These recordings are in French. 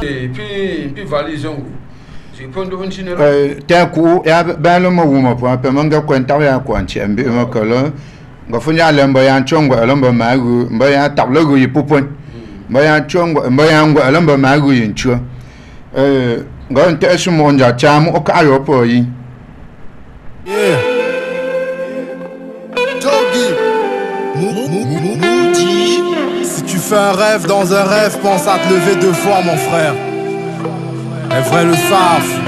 Et puis valise j'ai pas de bonne t'as coup et ben le mot pour un peu manga kwenta ya kwanchi mbi makolo ngafunya lembo ya chongo lembo magu mbaya tablogo yipupon mbaya chongo mbaya ngo lembo magu yincho ngonte eshumonja chamu okayo poyi yeah Togi si tu fais un rêve dans un rêve, pense à te lever 2 fois, mon frère. Les vrais le savent.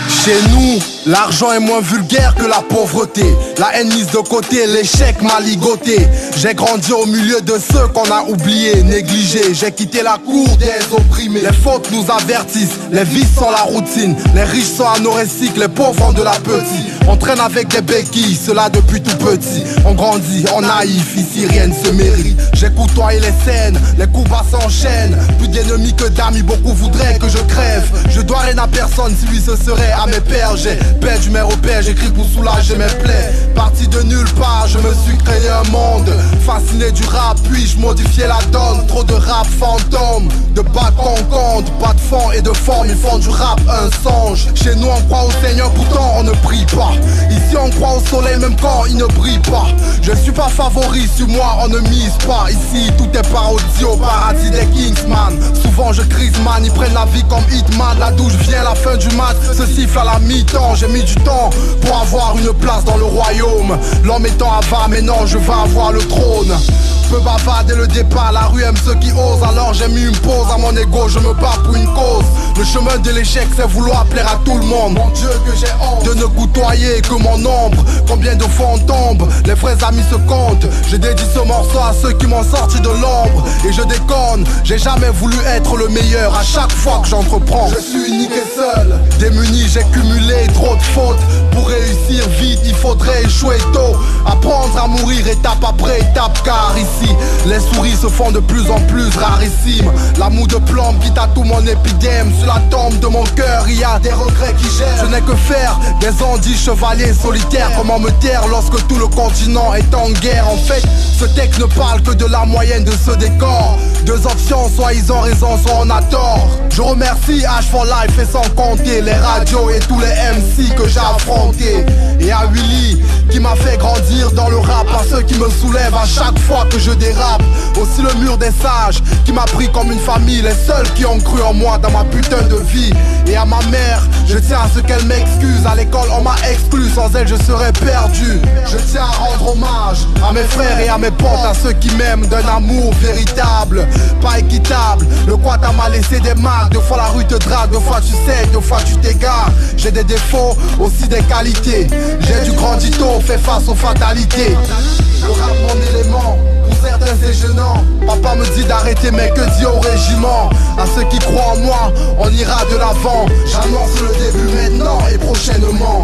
Chez nous, l'argent est moins vulgaire que la pauvreté. La haine mise de côté, l'échec m'a ligoté. J'ai grandi au milieu de ceux qu'on a oubliés, négligés. J'ai quitté la cour des opprimés. Les fautes nous avertissent, les vices sont la routine. Les riches sont anorexiques, les pauvres ont de la petite. On traîne avec des béquilles, cela depuis tout petit. On grandit, on naïf, ici rien ne se mérite. J'ai côtoyé les scènes, les coups bas s'enchaînent. Plus d'ennemis que d'amis, beaucoup voudraient que je crève. Je dois rien à personne, si lui ce serait à mes pères. J'ai perdu mes repères, j'écris pour soulager mes plaies. Parti de nulle part, je me suis créé un monde. Fasciné du rap, puis je modifiais la donne. Trop de rap fantôme, de bas qu'on compte. Pas de fond et de forme, ils font du rap un songe. Chez nous on croit au Seigneur, pourtant on ne prie pas. Ici on croit au soleil même quand il ne brille pas. Je suis pas favori, sur moi on ne mise pas. Ici tout est parodie au paradis des Kingsman. Souvent je crise man, ils prennent la vie comme Hitman. La douche vient la fin du match, se siffle à la mi-temps. J'ai mis du temps pour avoir une place dans le royaume. L'homme étant avare, mais non je vais avoir le trône. Peu bavard dès le départ, la rue aime ceux qui osent. Alors j'ai mis une pause à mon ego, je me bats pour une cause. Le chemin de l'échec c'est vouloir plaire à tout le monde. Mon Dieu que j'ai honte de ne côtoyer que mon ombre. Combien de fois on tombe, les vrais amis se comptent. Je dédie ce morceau à ceux qui m'ont sorti de l'ombre. Et je déconne, j'ai jamais voulu être le meilleur. À chaque fois que j'entreprends, je suis unique et seul. Démuni, j'ai cumulé trop de fautes. Pour réussir vite, il faudrait échouer tôt. Apprendre à mourir étape après étape, car ici les souris se font de plus en plus rarissimes. La moue de plombe qui tatoue mon épidème. Sur la tombe de mon cœur, il y a des regrets qui gèrent. Je n'ai que faire des ondits chevaliers solitaires. Comment me taire lorsque tout le continent est en guerre? En fait, ce texte ne parle que de la moyenne de ce décor. 2 options, soit ils ont raison, soit on a tort. Je remercie H4Life et sans compter les radios et tous les MC que j'ai affrontés. Et à Willy qui m'a fait grandir dans le rap. À ceux qui me soulèvent à chaque fois que je dérape. Aussi le mur des sages qui m'a pris comme une famille. Les seuls qui ont cru en moi dans ma putain de vie. Et à ma mère, je tiens à ce qu'elle m'excuse. À l'école on m'a exclu, sans elle je serais perdu. Je tiens à rendre hommage à mes frères et à mes potes. À ceux qui m'aiment d'un amour véritable, pas équitable. Le quoi t'as m'a laissé des marques. 2 fois la rue te drague, 2 fois tu sais, 2 fois tu t'égares. J'ai des défauts, aussi des qualités. J'ai du grandito, fait face aux fatalités. Le rap mon élément, pour certains c'est gênant. Papa me dit d'arrêter mais que dit au régiment? À ceux qui croient en moi, on ira de l'avant. J'annonce le début maintenant et prochainement.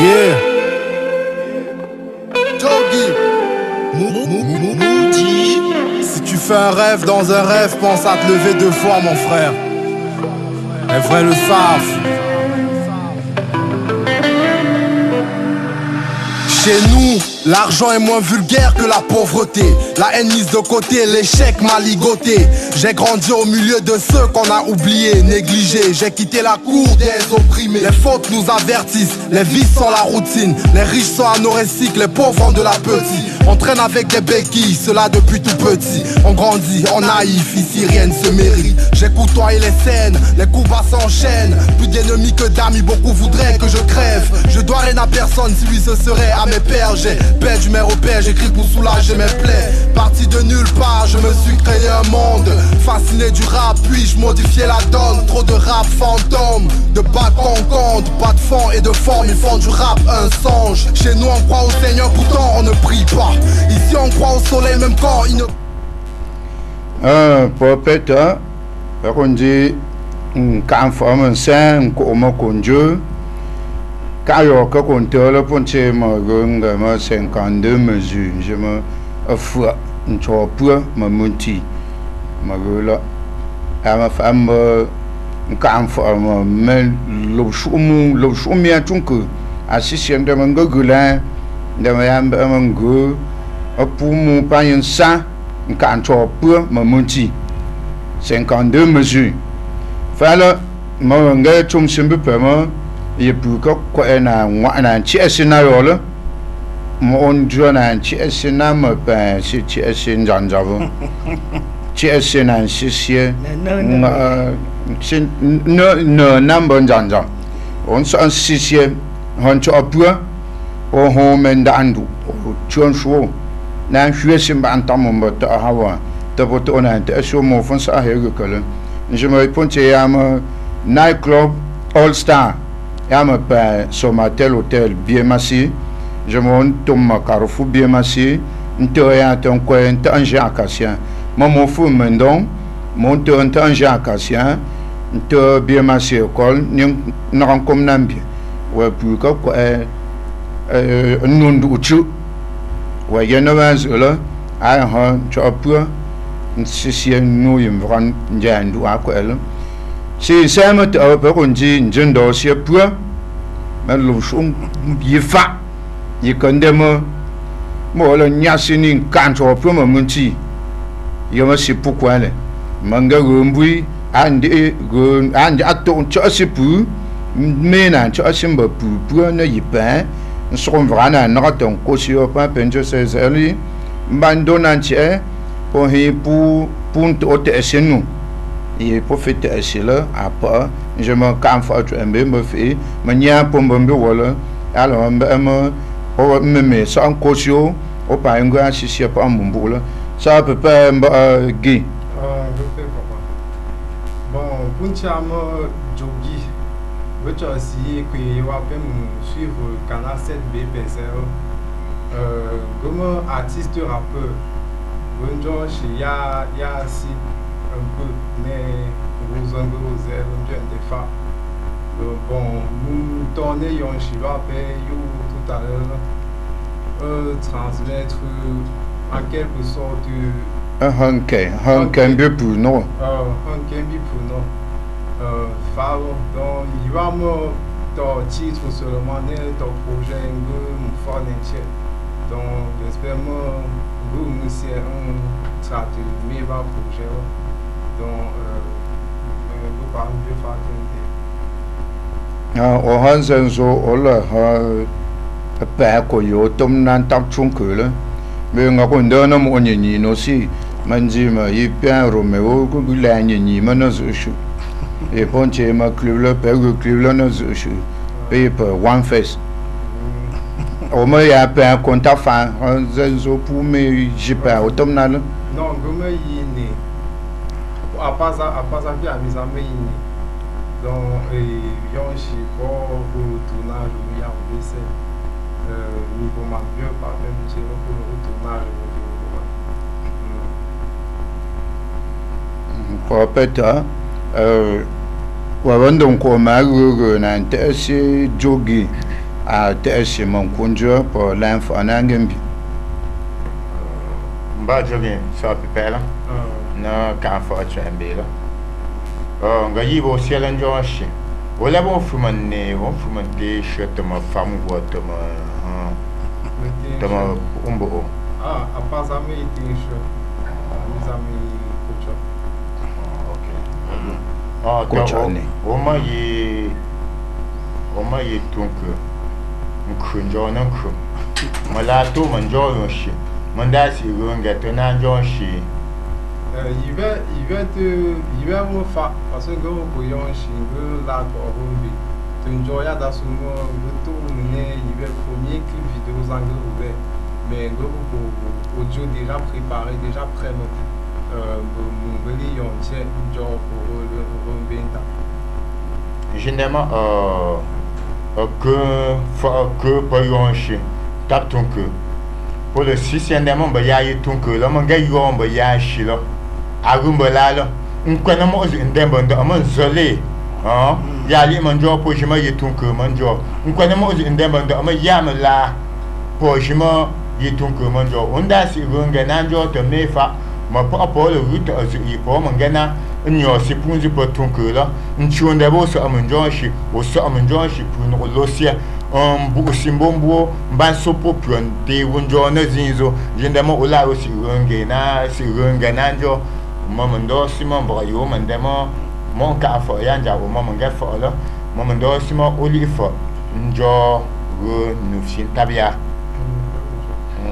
Yeah Togi si tu fais un rêve dans un rêve, pense à te lever 2 fois, mon frère. Les vrais le savent. Chez nous, l'argent est moins vulgaire que la pauvreté. La haine mise de côté, l'échec m'a ligoté. J'ai grandi au milieu de ceux qu'on a oubliés, négligés. J'ai quitté la cour des opprimés. Les fautes nous avertissent, les vices sont la routine. Les riches sont anorexiques, les pauvres ont de la petite. On traîne avec des béquilles, cela depuis tout petit. On grandit, on naïf, ici rien ne se mérite. J'ai côtoyé les scènes, les coups bas s'enchaînent. Plus d'ennemis que d'amis, beaucoup voudraient que je crève. Je dois rien à personne, si lui ce serait à mes pères. J'ai perdu mes repères, j'écris pour soulager mes plaies. Parti de nulle part, je me suis créé un monde. Fasciné du rap, puis je modifiais la donne. Trop de rap fantôme, de bas qu'on compte. Pas de fond et de forme, ils font du rap un songe. Chez nous on croit au Seigneur, pourtant on ne prie pas. Ici on croit au soleil même quand il ne... Popeta, on dit Quand forme sain comme conjure quand il y a que compteur le pontier me 52 mesures je me offre une chope me monti me là à ma femme quand forme mais le chou bien tout que à 6e de mon gogulin de mon go pour mon pain ça quand chope me monti 52 mesures Fala mo nga chum simbe pema ye pu ko na wa na chi esina yo le mo on jo na chi esina mo pa si chi esin jan javo chi esina si si no number jan jam on so si si hon cho pu o ho men dandu o chon sho na hwe sim ba antam mo ta hawa ta boto na ta so mo fon sa he ko le je me ponte am nightclub All Star am pa Somatel Hotel Biemasi je mon tom Carrefour Biemasi nto ya ton ko anje acacia mo fu mendon mon to anje acacia nto Biemasi école ni na kom nambi wa pu ko nundu uchu wa yeno bazula a ha chopu si nous y vran njandu akwel si sama ta ba konji njendo si pua ma lu shum yifa yikandemo mo la nyasini kanto pua ma munti yoma si pourquoi le manga gombui ande ato cho si pu mena cho simba pu na yipa nsom vrana na ton ko si pa penjo sezeli bandona ntie pour te essayer et pour faire essayer là après je me camfort me fait mania pour me voilà alors me me sans caution au pas un grand si pas un bon là ça peut pas gay bon pour chamo jogi vous aussi que il va pas suivre canal 7B comme artiste rappeur bonjour, il y a aussi un peu, mais vous en avez des femmes. Bon, nous tournons chez toi, tout à l'heure, transmettre en quelque sorte un cambio pour nous. Un cambio pour nous. Donc, il va me ton titre seulement, ton projet, un fort entier. Donc, j'espère que vous c'est un traité mais va projet donc vous parlez de faire o hansen zo ola ha pa ko yo tom nan tap chung ke le me nga ko ndana mo nyi no si manji ma yi pia romeo ko la nyi ma no zo shu e ponche ma club le pe club le no zo shu pe one face au moins il y a un contact fan zo pour me j'ai pas autom na le non gomme yini à part ça bien mis en main donc yon chi pour tournage il y a au lycée niveau ma bien pas même c'est pour le tournage pour peut-être wa wandon ko ma na ntesi jogi a tesi mon kunjo pour l'info anangembi mba jogi so pepela na ka fo chambe la nga yibo sielen joshi wala bo fumane de shete ma famu voto ma tama umbo à part ça mais il mes amis coach ok oma yi tunku nkunjo na nku mala to manjo yoshi manda si runga to na joshi il va me faire parce que vous voyez chez vous là pour vous tu enjoy à dans ce moment le tourner il va premier clip vidéo en anglais mais vous audio déjà préparé déjà prêt vous voulez yon tient genre pour le bien généralement que pour yon chez tape ton que pour le 6e bah y a ton que là mon gars yon bah y a chez là agumba là nkwana mo ndembo ndo amon zole ya li man jo po jima yetun ko man jo nkwana mo ndembo ndo amon yamla po jima yetun ko man jo onda si runga nan jo to mefa ma pa le route azu yi po man gana nyo si punzi po tun ko la nchonda bo so amon jo shi o so amon jo shi pu no losia bu simbombo mba sopo pronte wonjo na zinzo jindama ola o si runga nan jo momendo sima mbo yo mandemo mon ka fo yanja o momanga fo la momendo sima oli fo njo go nufsin tabia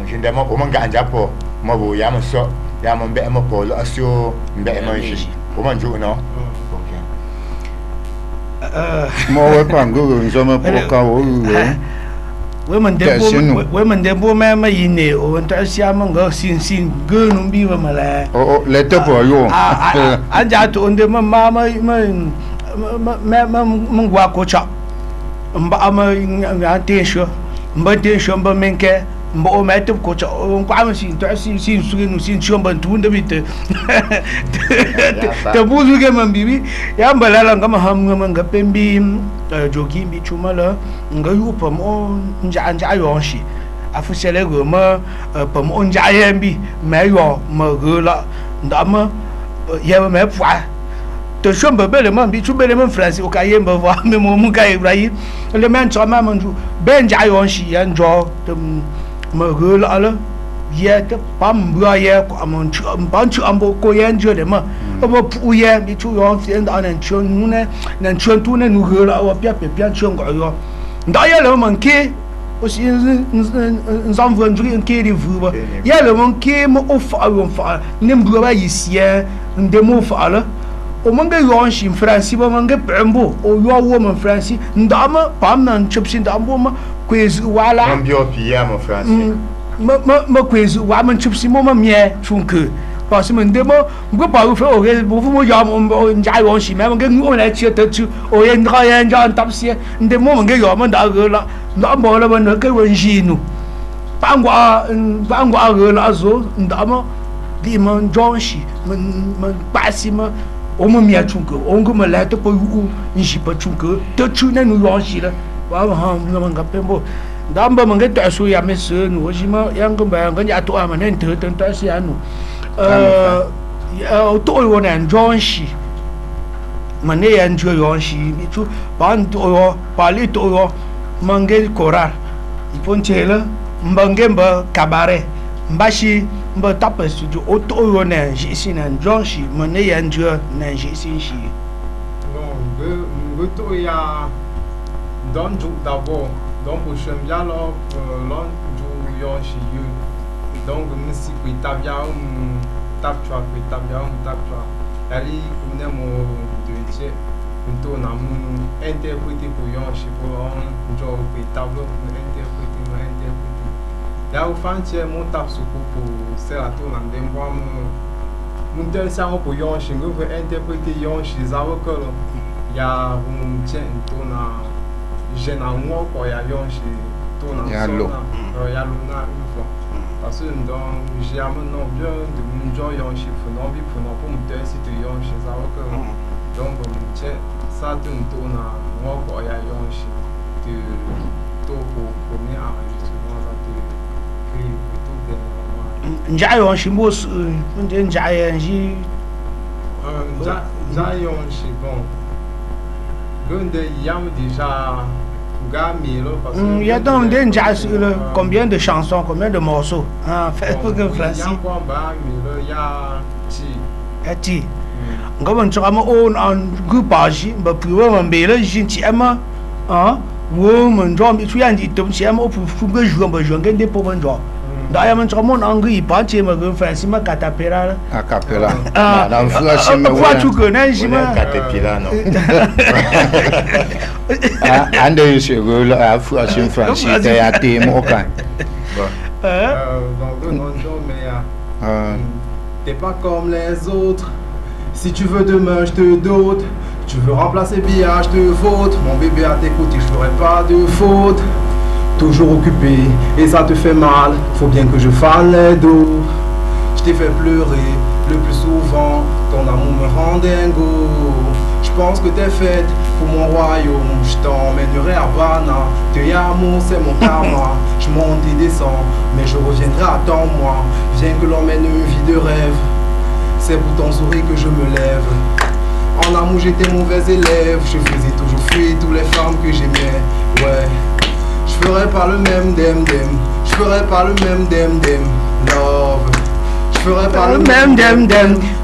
jindama o manga anja po mo bo ya mo so ya mo be mo po la asio be mo ji o manju no mo we pangu nzo mo po ka o we mình đem bố mẹ yine o ta sia mo go sin go no bi wa mala o le te po yo an ja to onde ma gwa ko cha mba ma te sho mba menke mba o ma te ko cha o kwa ma sin ta sin su no sin chom ban tu nde bit te bu zu ge man bibi ya mbala la ngama ham ngama ngapembi jogi bi chumala nga yu pam o nja yo shi afu sele go ma pam o nja yembi ma yo ma go la ndama ye ma pwa to shomba bele man bi chubele man france o ka yemba va me mo ka ibrahim le man chama manju ben nja yo shi ya njo ma go la la ye te pam bua ye ko amon ban chu ambo ko ye njo de ma o pu ye bi chu yo fi nda nan chu nu ne nan chu tu ne nu go la o pia chu ngo yo nda ye le man ke o si nzam vu nju ke ri vu ba ye le man ke mo o fa ne mbu ba yisia nde mo fa la o man ga yo shi france ba man ga pembo o yo wo man france nda ma pam nan chipsin da ambo ma kwezi wala ambio pia mo france ma kwezi wa man chipsi mo ma mie chunke parce que ndemo ngo pa fe o ge bu fu mo ya mo nja yo shi ma nge ngo na chi te chu o ye ndra ye nja tap si ndemo mo nge yo ma da ge la na mo la ban ke wen shi nu ba ngwa ge la zo ndama di man jon shi man pa si ma o mo mie chunke o ngo ma la te po yu nji pa chunke te chu na nu yo shi la wa ha ngam ngapembo damba mangai to asu ya mesu no jima yang gamba yang ya to amanen te to asu anu to yo na njonshi mane ya njo yonshi bitu ban to yo pali to yo mangai koral iponchela mbangemba kabare mbashi mba tapa studio o to yo na jisi na njonshi mane ya njo na jisi shi non go ya don ju d'abord donc je me bien là l'on du yon chez eux donc si puis t'as bien tap tu ali on est mon de tiers on a mon interpréter pour yon chez pour on genre puis tableau interpréter là au fin tiers mon tap sur pour c'est la tour en dem moi mon tel ça pour yon chez go interpréter yon chez avocat il y a un tien on a j'ai un mot pour y aller chez ton enfant y a l'una une fois parce que donc j'ai amené non bien de mon jour y chez pour envie pour me dire si tu y chez ça donc ça tu ton mot pour y aller chez tu to pour premier enregistrement ça tu créer tout dernièrement nja yo shi mo nja chez bon Gunde yam déjà il y a donc déjà combien de chansons, combien de morceaux hein, fait pour que Francis il y a ti ngom ntsama on an gupaji ba puwa mambele jinti ama hein wo manjo mi tu yandi tum si ama pu ga juwa ba juwa ngende po manjo da ya man tsama on ngi pa che ma go Francis ma katapera a capella na mfua si me wa tu que na jima katapela no ande yese go la afua si Francis te ya te mo kan donc non mais t'es pas comme les autres. Si tu veux demain, je te dote. Tu veux remplacer Bia, je te faute. Mon bébé à tes côtés, je ferai pas de faute. Toujours occupé et ça te fait mal. Faut bien que je fasse les dos. Je t'ai fait pleurer Le plus souvent, ton amour me rend dingo. Je pense que t'es faite pour mon royaume. Je t'emmènerai à Havana. Tes amours, c'est mon karma. Je monte et descends, mais je reviendrai. Attends-moi. Viens que l'on mène une vie de rêve. C'est pour ton sourire que je me lève. En amour, j'étais mauvais élève. Je faisais toujours fuir toutes les femmes que j'aimais. Ouais. Je ferai pas le même dem. Je ferai pas le même dem. Love. Je ferai pas le même dem.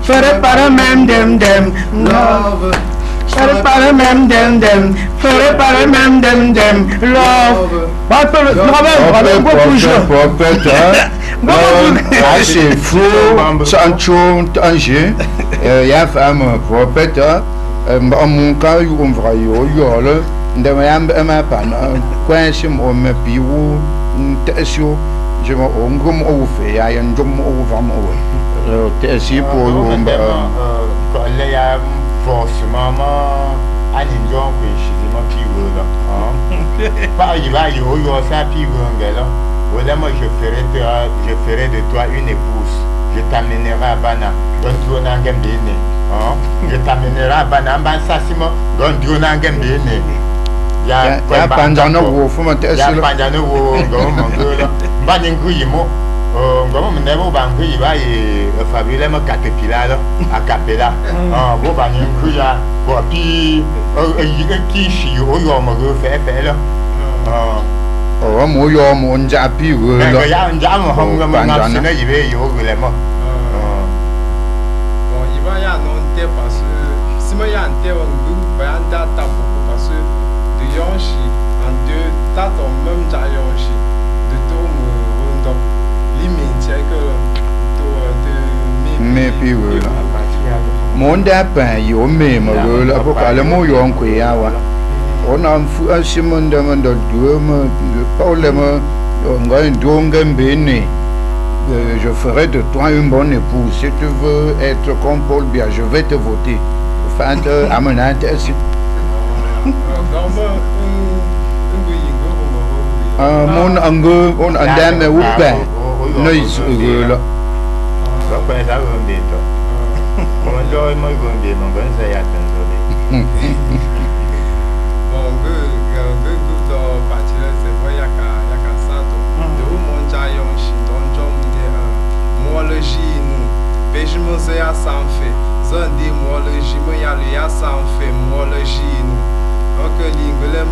Ferai pas le même dem. Love. Ferai pas le même dem. Ferai pas le même dem. Love. Bravo, prophète, c'est fou, Sancho, Tanger, il y a femme prophète, mon cas, on va y de ma panne, quand je me piou, Tessio, je me ongum au fait, I am drum over moi. Tessie pour quand il y a forcément un injon que je dis ma piou là. Pas il va y avoir ça piou là. Voilà, moi je ferai de toi une épouse. Je t'amènerai à Bana. Je t'amènerai à Bana. Ça c'est mon il y a Pandano ou Fumate. Il y a Pandano ou Baninguyimo. Comme Nebo Banguy va et Fabulem Caterpillar à Capella. Vous Baninguya, Bopi, Kishi, ou Yomo fait là. Oh, moi, mon japi, il y a un jam, il va y avoir bon, il va y avoir un thé parce que si moi y a un thé, on peut pas en data parce que de Yonchi, en deux, t'as ton même Jayanchi, de tout me rendre limite, que mais puis mon dapin, yo, même, la vocal, le mot yon kuyawa. On a un Simon de Mandodum, Paul, je ferai de toi une bonne épouse. Si tu veux être comme Paul Biya, je vais te voter. Enfin, à mon intérêt. Mon angle, on a dame ou pas. Noise, là. Beijimo se ya sanfe, zande mo le jimo ya le ya sanfe, mo le jino. Onke lingole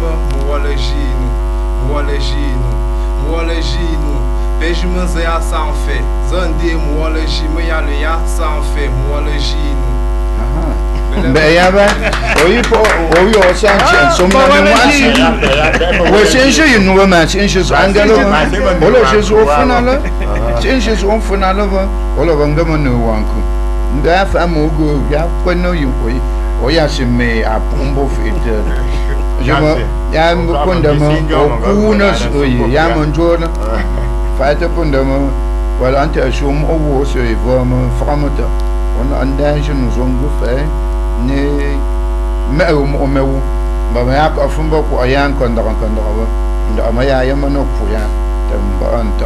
mo le jino, mo le jino, mo le jino. Beijimo se ya sanfe, zande mo le jimo ya le ya sanfe, mo le jino. Ben ya ben, oyi o sanche, somma ni wasi. We senje yi nuwe ma senje so angelo. Olo jesu ofunala. Senje so ofunala ba. Olo bangama no wanku. Nda fa mo go ya kweno yi koyi. Oya se me apumbo fete. Jama ya mkonda mo okuna so yi ya monjona. Fate punda mo wala ante ashum owo so yi va mo framota. On andage nous on go fait. Ne mewu ba ma ya ka fumba ko ayan kon da ba nda ma ya yama no pu ya tamba anta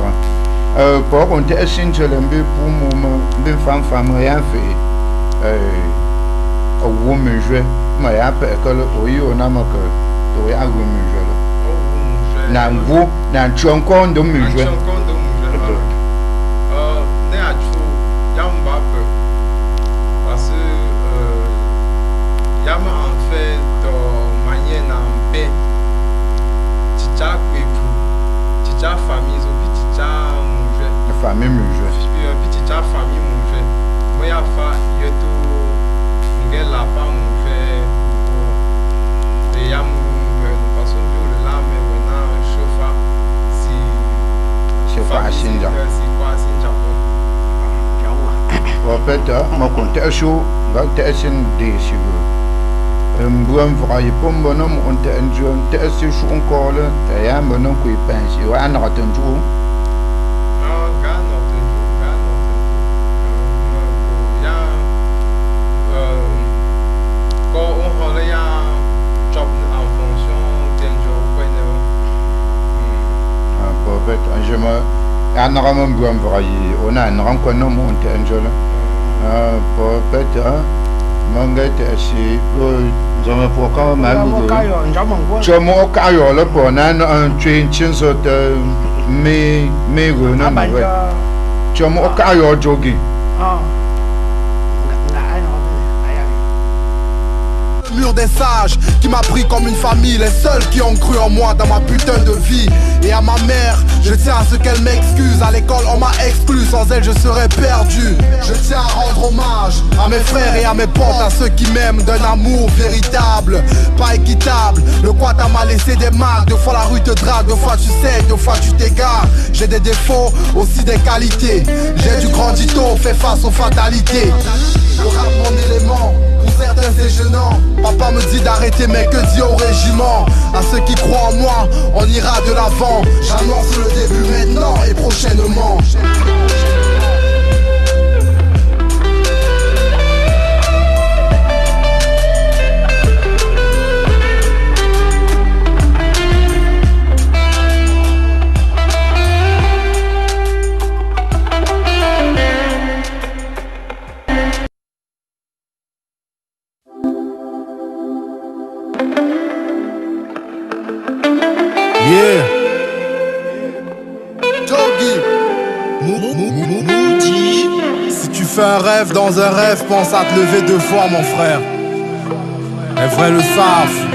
po on te asin chelembe pu mu be fam ya fe o wo me je ma ya pe ko o yi o na ma ko to ya go me je na ngwo na chon kon do me je ne a chu ya mba pe parce Yama en fait de manière en paix. Tcha kwepou, tcha famille, tcha mouche. La famille mouche. Puis tcha famille mouche. Moi ya fa yeto ngel la pa mouche. Et yam nous passons de là mais maintenant chauffa si chauffa sinja. Si quoi sinja ko. En fait, ma compte chaud, va t'essin des cheveux. Mbuam vraye pom bonum on te enjoy te esse shu encore là te ya bonum ko pensi wa na tenju je me ya na mbuam vraye on a na ko no on te enjoy pour peut-être mangate si zama pour quand même je m'en caille là pour nan un train chinso de me non mais je m'en caille jogi Mur des sages qui m'a pris comme une famille, les seuls qui ont cru en moi dans ma putain de vie. Et à ma mère, je tiens à ce qu'elle m'excuse. À l'école on m'a exclu, sans elle je serais perdu. Je tiens à rendre hommage à mes frères et à mes potes, à ceux qui m'aiment d'un amour véritable, pas équitable. Le quata m'a laissé des marques, deux fois la rue te drague, deux fois tu saignes, deux fois tu t'égares. J'ai des défauts, aussi des qualités. J'ai du grandito, fait face aux fatalités. Le rap mon élément, pour certains c'est gênant. Papa me dit d'arrêter mais que dit au régiment. À ceux qui croient en moi, on ira de l'avant. J'annonce le début maintenant et prochainement. Yeah. Jogi. Moody. Si tu fais un rêve dans un rêve, pense à te lever deux fois, mon frère. Les vrais le savent.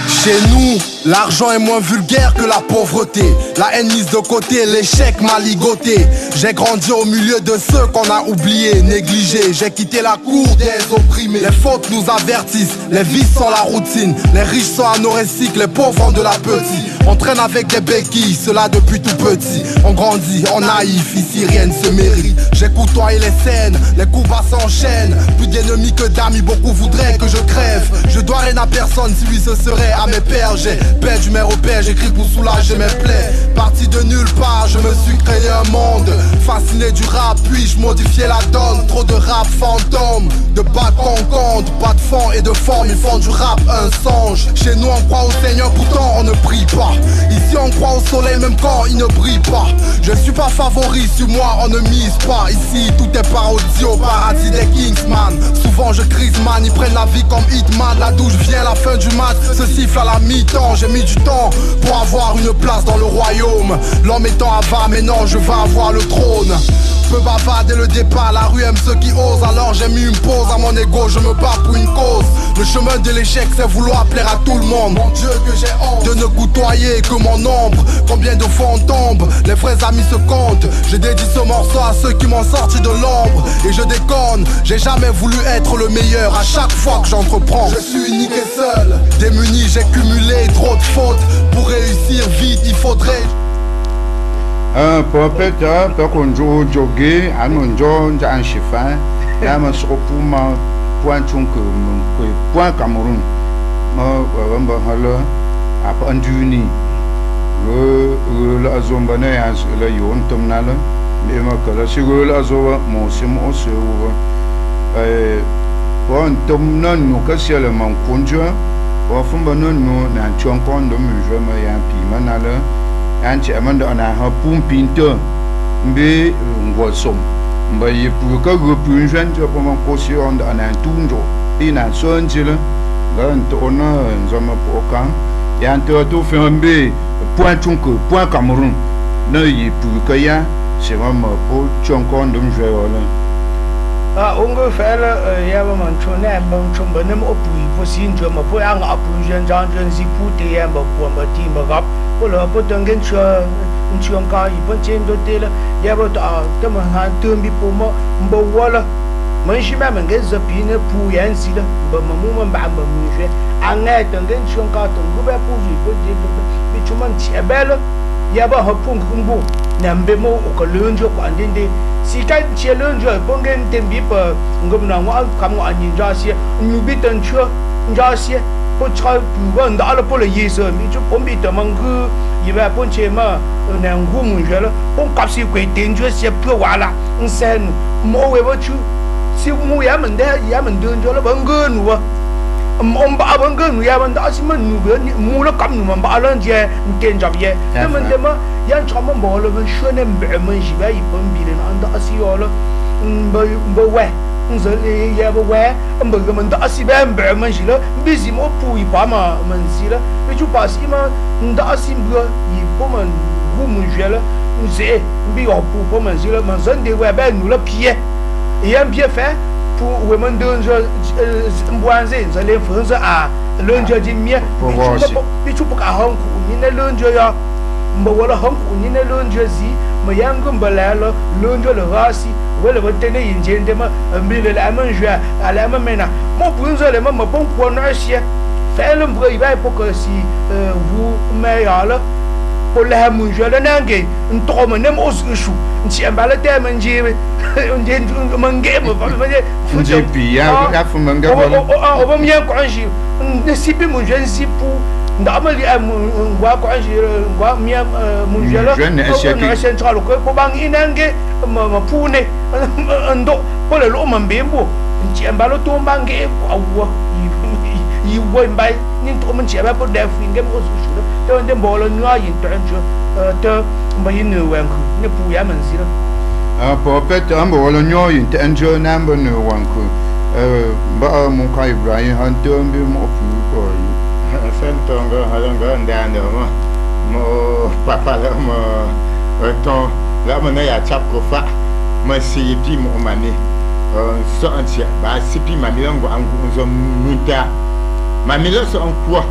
Chez nous, l'argent est moins vulgaire que la pauvreté. La haine mise de côté, l'échec m'a ligoté. J'ai grandi au milieu de ceux qu'on a oubliés, négligés. J'ai quitté la cour des opprimés. Les fautes nous avertissent, les vices sont la routine. Les riches sont anorexiques, les pauvres ont de la petite. On traîne avec des béquilles, cela depuis tout petit. On grandit, on naïf, ici rien ne se mérite. J'ai côtoyé les scènes, les coups bas s'enchaînent. Plus d'ennemis que d'amis, beaucoup voudraient que je crève. Je dois rien à personne, si lui ce serait à mes pères. J'ai perdu mes repères, j'écris pour soulager mes plaies. Parti de nulle part, je me suis créé un monde. Fasciné du rap, puis-je modifier la donne. Trop de rap fantôme, de bac qu'on compte. Pas de fond et de forme, ils font du rap un songe. Chez nous on croit au Seigneur, pourtant on ne prie pas. Ici on croit au soleil même quand il ne brille pas. Je ne suis pas favori, sur moi on ne mise pas. Ici tout est parodie au paradis des Kingsman. Souvent je crise man, ils prennent la vie comme Hitman. La douche vient, la fin du match se siffle à la mi-temps. J'ai mis du temps pour avoir une place dans le royaume. L'homme étant avare, mais non je veux avoir le trône. Peu bavard dès le départ, la rue aime ceux qui osent. Alors j'ai mis une pause à mon ego, je me bats pour une cause. Le chemin de l'échec c'est vouloir plaire à tout le monde. Mon Dieu que j'ai honte de ne côtoyer que mon ombre. Combien de fois on tombe, les vrais amis se comptent. Je dédie ce morceau à ceux qui m'ont sorti de l'ombre. Et je déconne, j'ai jamais voulu être le meilleur. À chaque fois que j'entreprends, je suis unique et seul. Démuni, j'ai cumulé trop de fautes. Pour réussir vite, il faudrait... pour peut-être qu'on joue joguer, à mon jour, j'ai un chiffon, là, mon sur pour ma point chunk, point Cameroun, ma hala, à Panduni, le zombane, le yon tomnal, mais ma cola, si le zoa, mon sim aussi, pour un tom non, nous casse le man conjoint, pour fumba non, nous n'en chonkon de mesure, mais un piment à l'heure. Anti amanda ana ha pum pinto mbe ngosom mba ye pour ka go pun jan to pa man kosi on ana tundo ina sonjile gan to ona nzama pokan ya to fe mbe point chunko point Cameroun na ye pour ka ya c'est vraiment pour chonkon dum jwe wala ongo fela ya ba man chona ba chomba nem opui po sin joma po ang apu jan jan si pute ya ba ko ba ti ba gap po lo po tengen chua nchuang ka I pon chen do te la ya ba ta ta ma han tumbi po mo mbo wala man shi ma man ge za pi ne pu yan si la ba ma mu man ba ba mu je an ne tengen chuang ka to go ba pu ji po je do bi chuman chi abelo ya ba ha pung kumbu nambe mo o ko leun jo kwa ndinde si kan che leun jo bongen tembi pa ngom na wa kam wa ni ja si nu bi tan chua ja si po cha pu ga nda la po le yi se mi ju pom bi de mang gu yi ba pon che ma na ngu mu je la pon kap si kwe ten jo si pu wa la nsen mo we bo chu si mu ya men de jo la bang gu nu wa ông bà vẫn cứ người mình đã xin mình người mua nó cầm mình bà lên chơi tiền chập ye thế mình thế mà yan cho mình bỏ là mình xưa nên bẻ mình chỉ phải bấm bị lên anh đã xin rồi bởi quẹ giờ thì ya quẹ bởi cái mình đã xin bẻ mình chỉ là bây giờ mà bùi bà mà mình chỉ là bây giờ bà xin mà đã xin bữa gì của mình của mình chơi là dễ bây giờ bùi của mình chỉ là mình dân thì quẹ bé nụ là pie yan pie phải pour我们的这不安人，这连房子啊，人家的面，你就不敢很苦，你那人家呀，没为了很苦，你那人家是没养个不来了，人家的哈西，为了我等那以前的嘛，没了来门学，啊来门没呢，我不用说了嘛，没帮过那些，反正不一般不可是无没呀了。我来门学了那个，多么那么50数，前把了带门去，你门给么？反正你这比呀，人家父门给我们也关系，那西边门学西部，那么里我关系，我面门学了，那先查了个，我帮一那个么铺呢，多，后来我们边部，前把了多帮给我。一问白，你我们前面不来应该我数的，但那没了我印象就都没有完去，那不也门事了。pour peut-être un peu le nyo yin te enjo number no one ku ba mon kai Ibrahim han to mbi mo pu ko yi sentongo halongo ndando mo papa la mo ton la mo na ya chap ko fa mo si pi mo mani so antia ba si pi mami ngo angu zo muta mami lo so anko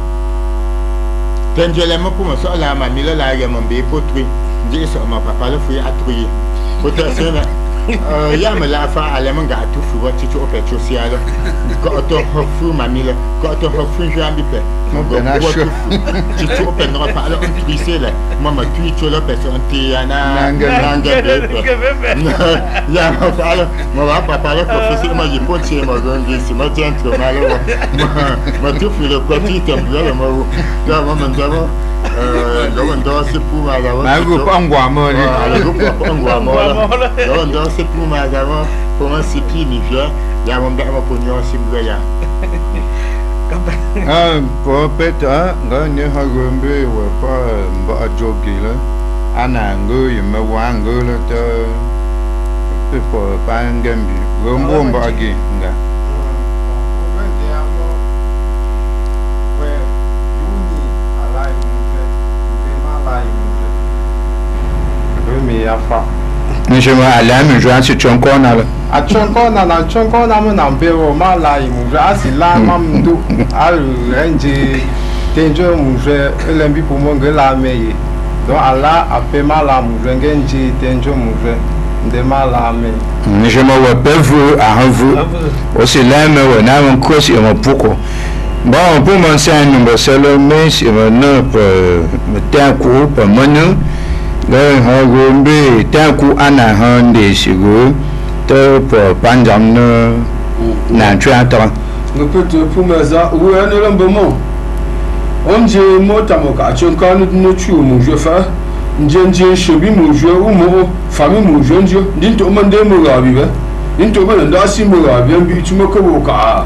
tenjele mo pour mo so la mami lo la ya mo be potri ndi so ma papa lo fu ya atri peut-être ya me la fa ale mo ga tu fu ti cho pe cho si ala ko to fu mami lo ko to fu jo ambi pe mo go ti cho pe no pa ala on trisse le mo ma tu cho lo pe so anti ana nanga ya ma fa ala mo va papa lo ko fi mo yi po ti mo go ngi si mo tento ma lo ma tu fu le ko ti tem lo mo ya mo man da mo lo ndo si pu ma da ma go pangwa mo ni ala go pangwa mo lo ndo si pu ma da mo pour un si pi mi vient ya mo ba mo po nyo si bu ya pour peut-être nga ne ha go mbe we pa ba jogi la ana ngo yime wa ngo la te pe po pa ngambi go mbo mba gi nga je me allais me joindre sur ton corner. A chonko na mo na mbewo ma la imu asi la mamdu al renji tenjo mu je elembi pour mo ngela meye donc ala ape ma la mu ngenji tenjo mu je de ma la me je me rappelle vous à vous aussi là me on a un coach et mon poko bon pour mon c'est un numéro seul mais c'est maintenant pour me temps court pour moi le hagombe taku ana hande sigo to po panjam no na chata no peut pour maza ou un lembement on je mota moka chonka no chu mu je fa njenje shebi mu je u mo fami mu je njo din to mande mu ga bi ba din to ba nda si mu ga bi bi chu mo ko ka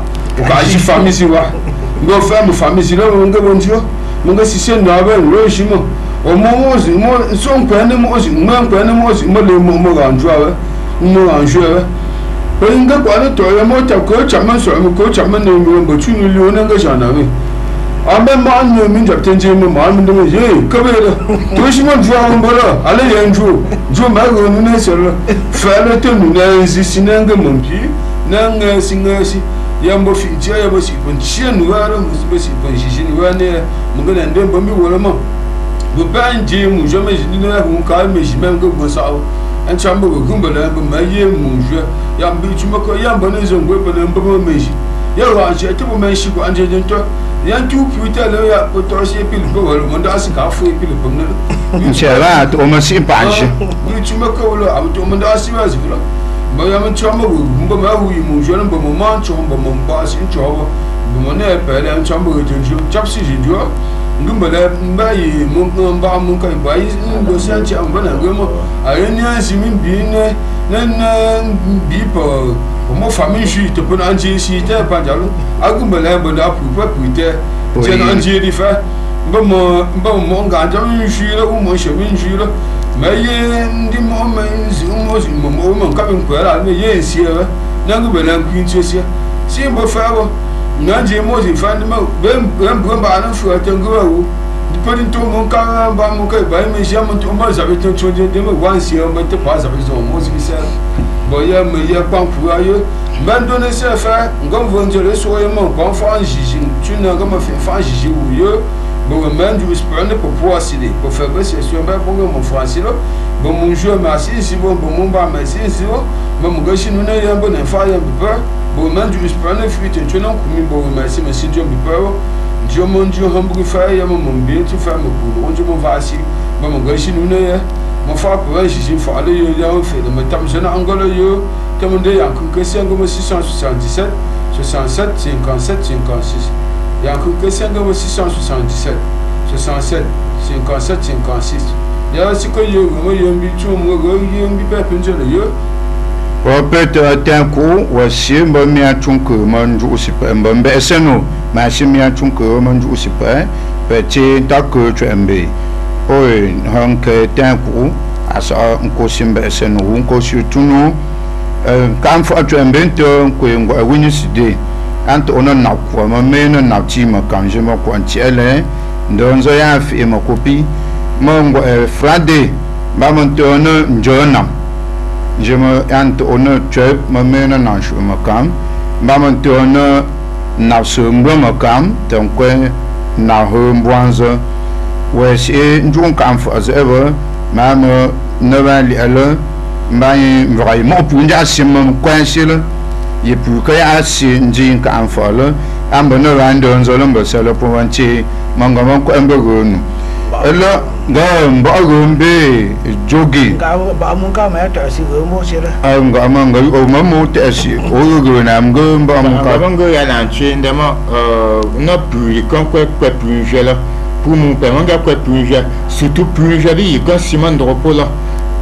ji fami si wa ngo fami si lo ngo bonjo ngo si se na ba ro shi mo o mo so nkwene mo le mo ga njwa mo ga njwa e nga kwa le to ya mo ta ko chama so mo ko chama ne mo bo chu ni lo na ga shana we ambe ma nyo min ja tenje mo ma min de ye ko be to shi mo njwa mo bolo ale ye njwo ma go nu ne so lo fa le to nu na si sinanga mo pi na nga singa si ya mbo fi je ya bo si bon chien wa ro mo si bon shi ni wa ne mo ga ndem bo mi wo lo mo bu ban je mu je me ni na hu ka me ji men go go sa an chamba go gumba na bu ma ye mu je ya mbi chuma ko ya mba ne zo ngwe pa na mba me ji ya wa je te bu men shi ko an je to ya tu puta le ya ko to si pil ko wala mo da si ka fu pil ko ne chera o ma si panji ni chuma ko wala am to mo da si wa si ko ba ya man chamba go gumba ma hu mu je ba mo man chamba mo ba si choba bu mo ne pa le an chamba go je chap si ji jo ngumbala mbayi mba mun kai bayi go sanci an bana goma a yani si min bi ne nan bi po mo famille ju te pon anje si te pa jalo agumele bo da pu te je na anje di fa ba mo nga jam ju le mo she min ju le me ye ndi mo me zi mo ka bin ko la me ye si e na gumele kwin ti si bo fa bo na je mo zi fa ndi mo ba na fu ate ngwa depending to mon ka ba mo ka ba me jam to mo za beto to de me wan si o me te pa za beto mo zi se bo ya me ya pan pu ayo ben donner se fa ngom vonjere so ye mo kon fa jiji tu na ngom fa jiji u yo bo men du sprendre pour pouvoir céder pour faire baisser sur ba pour mon français là bon mon jeu merci si bon mon ba merci si bon mo go shi no na ya bon fa ya bi pa bo men du sprendre fruit tu na ku mi bo merci merci Dieu bi pa Dieu mon Dieu hamburger fa ya mon bien tu fa mo ku on Dieu mon va si mo go shi no na ya mo fa pour jiji fa le yo ya on fait de me tam jeune angolo yo demandé à question comme 677 67 57 56 il y a une question comme 677 67 57 56 il y a aussi que yo bi tu mo yo bi pa pinje le yo o peut un coup aussi mbo mi atunku manju usipa mbo mbeseno ma shimi atunku manju usipa petit tak tu mbe oi hanke tanku asa nko simbe eseno nko shutunu kan fa tu mbento ko ngo wini side anto ono na ko ma meno na ti ma kan je ma ko antiele ndonzo ya fi ma kopi mo ngo frade ba mo to no njona je ma anto ono chep ma meno na shu ma kam ba mo to no na so mbo ma kam ton ko na ho mbwanzo we si njun kan fa zeba ma mo no ba li ala mbaye vraiment pour nja sim kwansile ye pour que ya si njin ka anfalo ambo no rando nzolo mbo selo pour wanchi manga mon ko embo nu elo ga mbo gombe jogi ga ba mun ka ma ta si go mo sele nga manga o mamu ta si o go na mgo mbo mun ka bango ya na chinde mo no plus kon ko plus jela pour mon père manga ko plus surtout plus jeli ko simon de repos là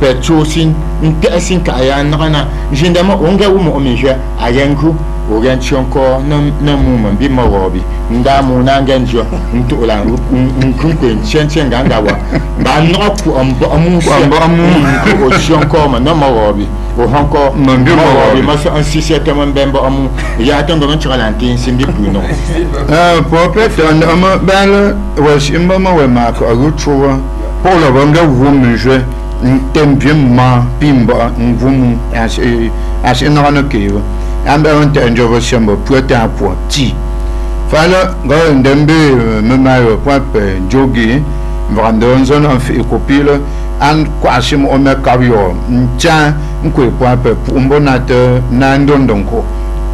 Petsosin, une personne qui a un rana, généralement, on a un hommage à Yankou, au Ganchi encore, non, moment, Bimorobi, Ndamu Nanganjo, Ntola, un Kunkin, Tien Gangawa, Banroku, un aussi encore, non, Morobi, ou encore, mon Bimorobi, un 6-7 Bembo, il y a un grand chalantin, c'est des plus non. Pour peut-être un bel, was in Mama, where Mark, a good show, pour le Vanga, vous me jouez. Tem bien ma pimba ngum as inana kewa ambe on te enjoy sembo pueta po ti fala go ndembe memayo point jogi vrandon zone en fi copile an kwasim o me kabio ncha nkwe point pumbonate na ndondonko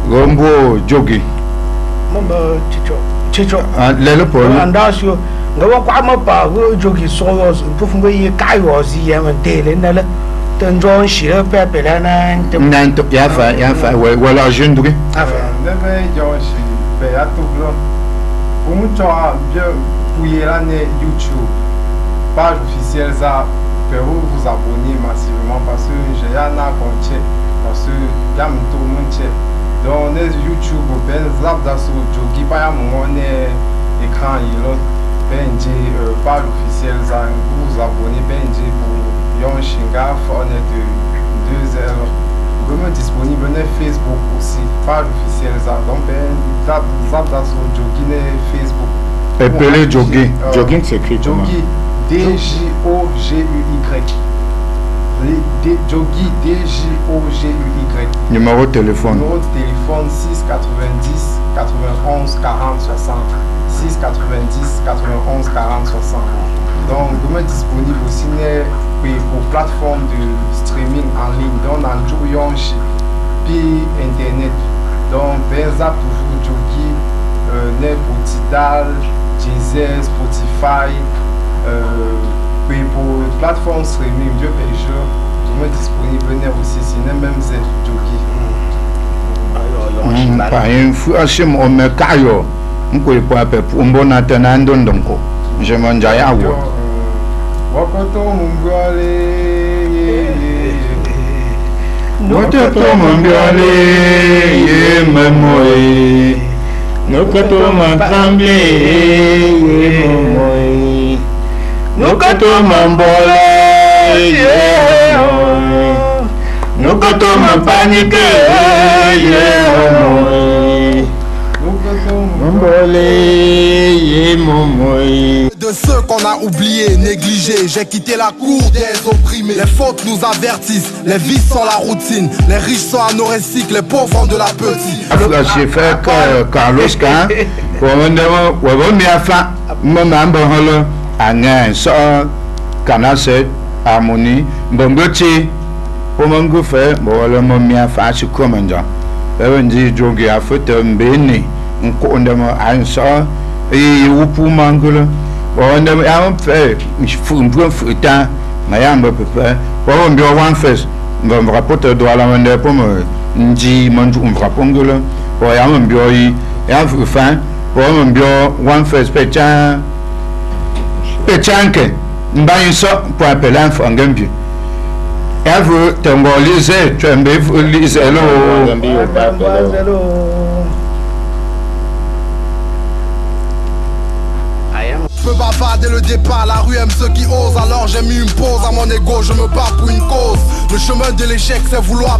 gombo jogi momba chicho lelo po andasio ngawa kwa ma pa go jogi so pu fungo ye kai wo si ye man tele na le ten jon shi le pe pe la na nan to ya fa wala jindri neve jon shi pe ya to blo pour mu cho bien fouiller là ne YouTube page officielle ça peut vous abonner massivement parce que j'ai un compte parce que y a tout le monde donc les YouTube ben zap da so jogi pa ya mo ne écran yelo benji page officielle ça vous abonner benji pour yon shinga for net 2 heures vraiment disponible sur Facebook aussi page officielle ça donc ben zap da so jogi ne Facebook epele jogi Jogging c'est écrit jogi DJOGUY Jogi DJOGUY numéro de téléphone numéro de téléphone 690 91 40 60 690 91 40 60 donc vous êtes disponible aussi pour plateforme de streaming en ligne donc dans le Yonchi puis internet donc ben ça toujours Jogi pour Tidal Deezer Spotify pour plateforme streaming Dieu paye jour vous êtes disponible aussi sinon même Z Jogi pa infu asim o me kayo nko ipo ape umbona tena ndondonko je manja yawo wakoto mungwale Nokoto mambiole ye memoi. Nokoto mamtamble ye memoi. Nokoto mambole ye memoi. Nokoto mapanike ye memoi. Mambole ye memoi. De ceux qu'on a oubliés, négligés, j'ai quitté la cour des opprimés. Les fautes nous avertissent, les vices sont la routine. Les riches sont anorexiques, les pauvres ont de la petite. J'ai fait Carlos Kahn pour me faire membre de so Canacet Harmonie Bongoti pour mon faire pour le moment faire ce commandant. On dit jogi a fait un béni on compte un so et ou pour mangolo on a fait un peu temps mais un peu peu pour on bien one face on rapporte droit la main pour me dit mon on rapongolo pour y a un bio y a fin pour on bien one face pétain pétanque mbayin so pour appeler un fangambie Ever Tangolise, Trembe, hello. Je peux bavarder dès le départ, la rue aime ceux qui osent. Alors j'ai mis une pause à mon ego, je me bats pour une cause. Le chemin de l'échec c'est vouloir